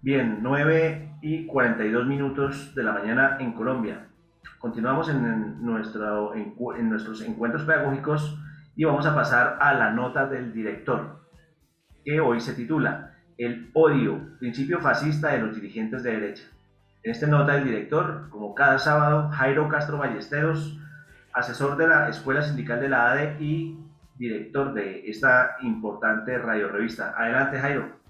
Bien, 9:42 de la mañana en Colombia. Continuamos en nuestros encuentros pedagógicos y vamos a pasar a la nota del director, que hoy se titula El odio, principio fascista de los dirigentes de derecha. En esta nota del director, como cada sábado, Jairo Castro Ballesteros, asesor de la Escuela Sindical de la ADE y director de esta importante radio revista. Adelante, Jairo.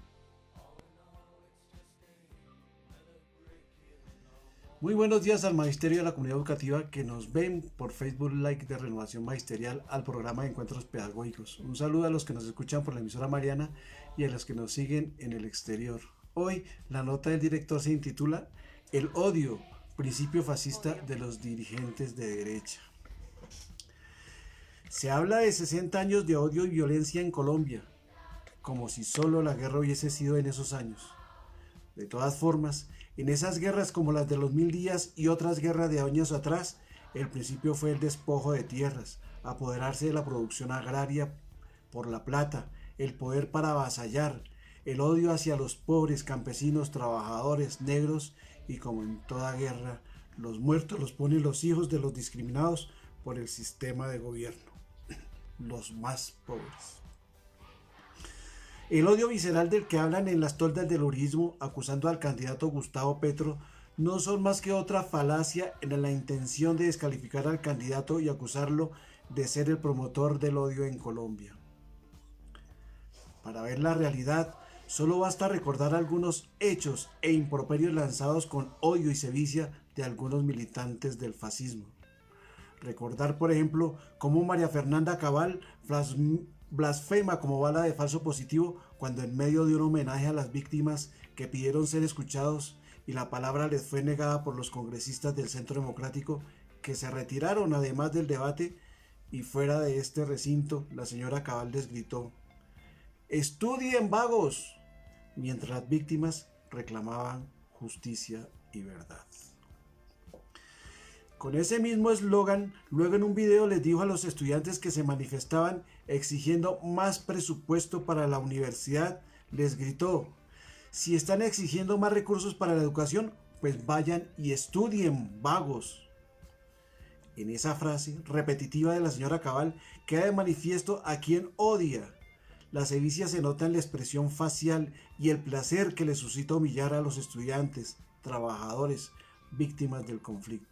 Muy buenos días al Magisterio de la Comunidad Educativa que nos ven por Facebook Like de Renovación Magisterial al programa de Encuentros Pedagógicos. Un saludo a los que nos escuchan por la emisora Mariana y a los que nos siguen en el exterior. Hoy la nota del director se intitula El odio, principio fascista de los dirigentes de derecha. Se habla de 60 años de odio y violencia en Colombia, como si solo la guerra hubiese sido en esos años. De todas formas, en esas guerras como las de los 1000 días y otras guerras de años atrás, el principio fue el despojo de tierras, apoderarse de la producción agraria por la plata, el poder para avasallar, el odio hacia los pobres, campesinos, trabajadores, negros y como en toda guerra, los muertos los ponen los hijos de los discriminados por el sistema de gobierno, los más pobres. El odio visceral del que hablan en las toldas del uribismo acusando al candidato Gustavo Petro no son más que otra falacia en la intención de descalificar al candidato y acusarlo de ser el promotor del odio en Colombia. Para ver la realidad, solo basta recordar algunos hechos e improperios lanzados con odio y sevicia de algunos militantes del fascismo. Recordar, por ejemplo, cómo María Fernanda Cabal blasfema como bala de falso positivo cuando en medio de un homenaje a las víctimas que pidieron ser escuchados y la palabra les fue negada por los congresistas del Centro Democrático que se retiraron además del debate y fuera de este recinto la señora Cabal les gritó «¡Estudien, vagos!», mientras las víctimas reclamaban justicia y verdad. Con ese mismo eslogan, luego en un video les dijo a los estudiantes que se manifestaban exigiendo más presupuesto para la universidad, les gritó, si están exigiendo más recursos para la educación, pues vayan y estudien, vagos. En esa frase repetitiva de la señora Cabal queda de manifiesto a quien odia. La sevicia se nota en la expresión facial y el placer que le suscita humillar a los estudiantes, trabajadores, víctimas del conflicto.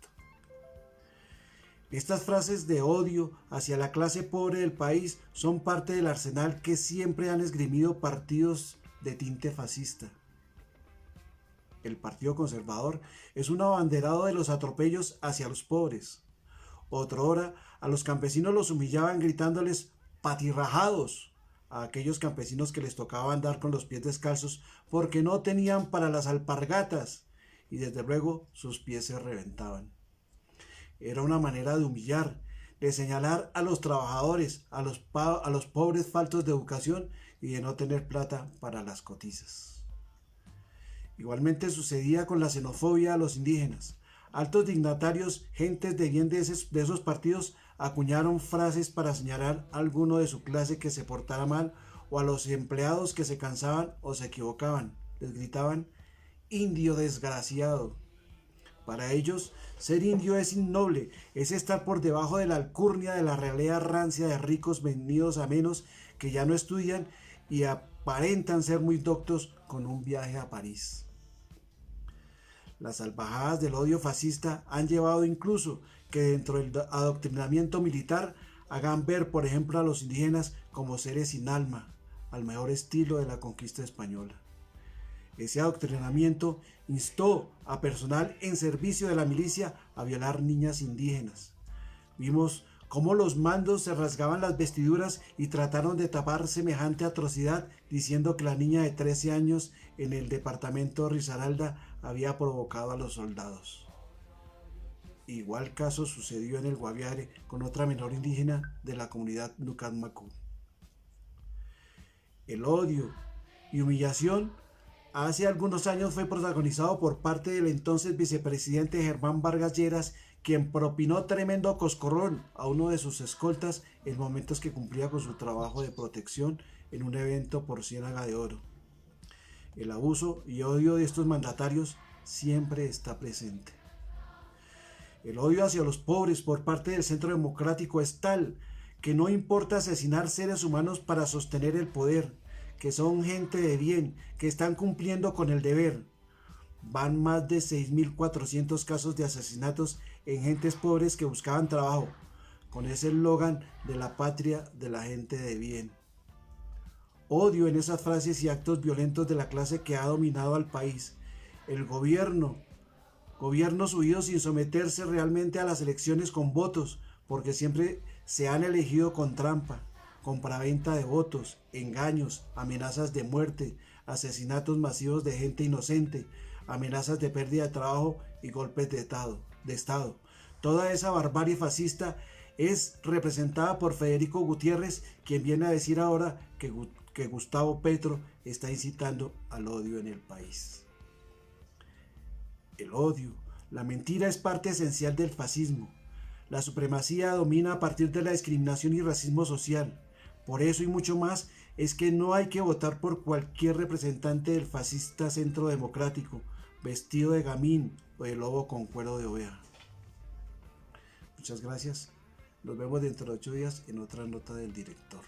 Estas frases de odio hacia la clase pobre del país son parte del arsenal que siempre han esgrimido partidos de tinte fascista. El Partido Conservador es un abanderado de los atropellos hacia los pobres. Otrora, a los campesinos los humillaban gritándoles patirrajados a aquellos campesinos que les tocaba andar con los pies descalzos porque no tenían para las alpargatas y desde luego sus pies se reventaban. Era una manera de humillar, de señalar a los trabajadores, a los pobres faltos de educación y de no tener plata para las cotizas. Igualmente sucedía con la xenofobia a los indígenas. Altos dignatarios, gentes de bien de esos partidos, acuñaron frases para señalar a alguno de su clase que se portara mal o a los empleados que se cansaban o se equivocaban. Les gritaban, indio desgraciado. Para ellos, ser indio es innoble, es estar por debajo de la alcurnia de la realidad rancia de ricos venidos a menos que ya no estudian y aparentan ser muy doctos con un viaje a París. Las salvajadas del odio fascista han llevado incluso que dentro del adoctrinamiento militar hagan ver, por ejemplo, a los indígenas como seres sin alma, al mejor estilo de la conquista española. Ese adoctrinamiento instó a personal en servicio de la milicia a violar niñas indígenas. Vimos cómo los mandos se rasgaban las vestiduras y trataron de tapar semejante atrocidad diciendo que la niña de 13 años en el departamento de Risaralda había provocado a los soldados. Igual caso sucedió en el Guaviare con otra menor indígena de la comunidad Nucan Macú. El odio y humillación hace algunos años fue protagonizado por parte del entonces vicepresidente Germán Vargas Lleras, quien propinó tremendo coscorrón a uno de sus escoltas en momentos que cumplía con su trabajo de protección en un evento por Ciénaga de Oro. El abuso y odio de estos mandatarios siempre está presente. El odio hacia los pobres por parte del Centro Democrático es tal que no importa asesinar seres humanos para sostener el poder, que son gente de bien, que están cumpliendo con el deber. Van más de 6.400 casos de asesinatos en gentes pobres que buscaban trabajo, con ese eslogan de la patria de la gente de bien. Odio en esas frases y actos violentos de la clase que ha dominado al país. El gobiernos huidos sin someterse realmente a las elecciones con votos, porque siempre se han elegido con trampa, compraventa de votos, engaños, amenazas de muerte, asesinatos masivos de gente inocente, amenazas de pérdida de trabajo y golpes de Estado. Toda esa barbarie fascista es representada por Federico Gutiérrez, quien viene a decir ahora que Gustavo Petro está incitando al odio en el país. El odio, la mentira es parte esencial del fascismo. La supremacía domina a partir de la discriminación y racismo social. Por eso y mucho más es que no hay que votar por cualquier representante del fascista Centro Democrático, vestido de gamín o de lobo con cuero de oveja. Muchas gracias. Nos vemos dentro de 8 días en otra nota del director.